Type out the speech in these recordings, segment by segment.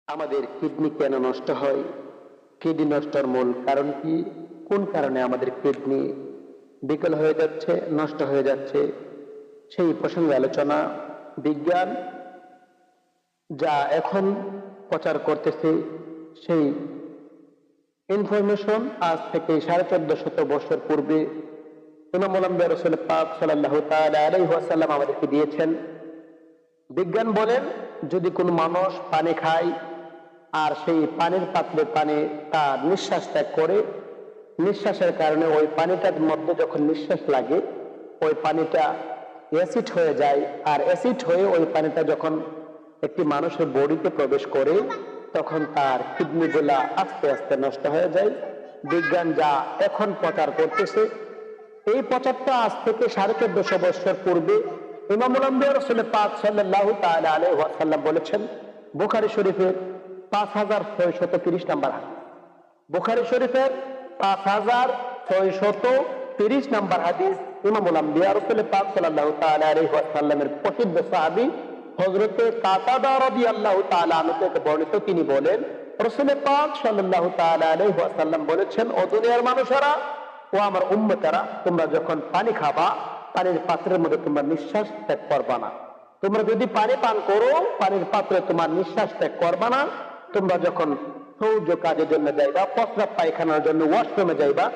আমাদের কিডনি কেন নষ্ট হয়, কিডনি নষ্টের মূল কারণ কি, কোন কারণে আমাদের কিডনি বিকল হয়ে যাচ্ছে, নষ্ট হয়ে যাচ্ছে, সেই প্রসঙ্গে আলোচনা। বিজ্ঞান যা এখন প্রচার করতেছে সেই ইনফরমেশন আজ থেকে 1450 বছর পূর্বে ইমামুল আম্বিয়া রাসূল পাক সাল্লাল্লাহু তাআলা আলাইহি ওয়াসাল্লাম আমাদেরকে দিয়েছেন। বিজ্ঞান বলেন, যদি কোনো মানুষ পানি খায় আর সেই পানির পাত্রে পানি তার নিঃশ্বাস ত্যাগ করে, নিঃশ্বাসের কারণে ওই পানিটার মধ্যে যখন নিঃশ্বাস লাগে ওই পানিটা অ্যাসিড হয়ে যায়, আর অ্যাসিড হয়ে ওই পানিটা যখন একটি মানুষের বডিতে প্রবেশ করে তখন তার কিডনি গুলা আস্তে আস্তে নষ্ট হয়ে যায়। বিজ্ঞান যা এখন প্রচার করতেছে এই প্রচারটা আজ থেকে 1450 বছর পূর্বে ইমামুল আম্বিয়া রাসূল পাক সাল্লাল্লাহু তাআলা আলাইহি ওয়াসাল্লাম বলেছেন। বুখারী শরীফের 5630 নম্বর হাদিস, বুখারী শরীফের 5630 নম্বর হাদিস। ইমামুল আম্বিয়া রাসূল পাক সাল্লাল্লাহু তাআলা আলাইহি ওয়াসাল্লামের প্রসিদ্ধ সাহাবী হযরতে কাতাদা রাদিয়াল্লাহু তাআলা আনহু থেকে বর্ণিত, তিনি বলেন রাসূল পাক সাল্লাল্লাহু তাআলা আলাইহি ওয়াসাল্লাম বলেছেন, ও দুনিয়ার মানুষেরা, ও আমার উম্মতেরা, তোমরা যখন পানি খাবা পানির পাত্রের মধ্যে তোমরা নিঃশ্বাস ত্যাগ করবা না। তোমরা যদি পানি পান করো পানির পাত্রে তোমার নিঃশ্বাস ত্যাগ করবা না। তোমরা যখন শৌচ কাজের জন্য যাইবা, প্রস্রাব পায়খানার জন্য ওয়াশরুমে যাইবা,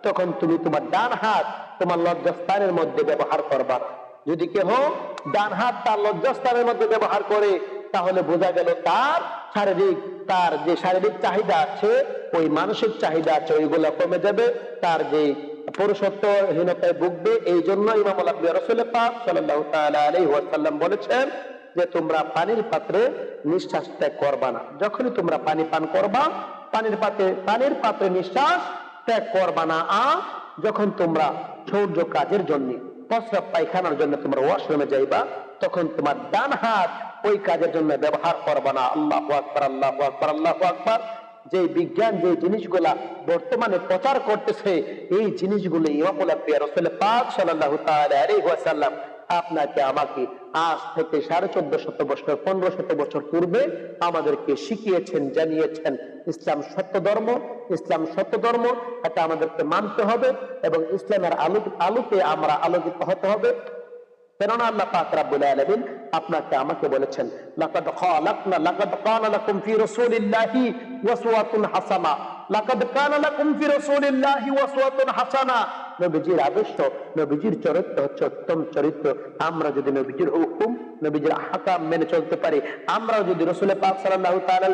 তখন তুমি তোমার ডান হাত তোমার লজ্জাস্থানের মধ্যে ব্যবহার করবা। যদি কেহ ডান হাত তার লজ্জাস্থানের মধ্যে ব্যবহার করে তাহলে বোঝা গেল তার যে শারীরিক চাহিদা আছে, ওই মানসিক চাহিদা আছে, ওইগুলো কমে যাবে, তার যে পুরুষত্বহীনতায় ভুগবে। এই জন্য ইমামুল আম্বিয়া রাসূল পাক সাল্লাল্লাহু তাআলা আলাইহি ওয়াসাল্লাম বলেছেন যে তোমরা পানির পাত্রে নিঃশ্বাস ত্যাগ করবা না। যখনই তোমরা পানি পান করবা পানির পাত্রে নিঃশ্বাস ত্যাগ করবা না। যখন তোমরা শৌচ কাজের জন্য, প্রস্রাব পায়খানার জন্য তোমরা ওয়াশরুমে যাইবা, তখন তোমার ডান হাত ওই কাজের জন্য ব্যবহার করবা না। আল্লাহু আকবার, আল্লাহু আকবার, আল্লাহু আকবার। যে বিজ্ঞান যে জিনিসগুলা বর্তমানে প্রচার করতেছে এই জিনিসগুলো ইমামুল আম্বিয়া রাসূল পাক সাল্লাল্লাহু তাআলা আলাইহি ওয়াসাল্লাম আপনাকে আমাকে আজ থেকে 1450 বছর 1500 বছর পূর্বে আমাদেরকে শিখিয়েছেন, জানিয়েছেন। ইসলাম সত্য ধর্ম, ইসলাম সত্য ধর্ম, এটা আমাদেরকে মানতে হবে এবং ইসলামের আলোতে আমরা আলোকিত হতে হবে। কেননা আল্লাহ পাক রব্বুল আলামিন আপনাকে আমাকে বলেছেন, লাকাদ কানা লাকুম ফি রাসূলিল্লাহি উসওয়াতুন হাসানা, লাকাদ কানা লাকুম ফি রাসূলিল্লাহি উসওয়াতুন হাসানা। নবীজির আদর্শ, নবীজির চরিত্র হচ্ছে উত্তম চরিত্র। আমরা যদি নবীজির হুকুম, নবীজির আহকাম মেনে চলতে পারি, আমরাও যদি রাসূল পাক সাল্লাল্লাহু তাআলা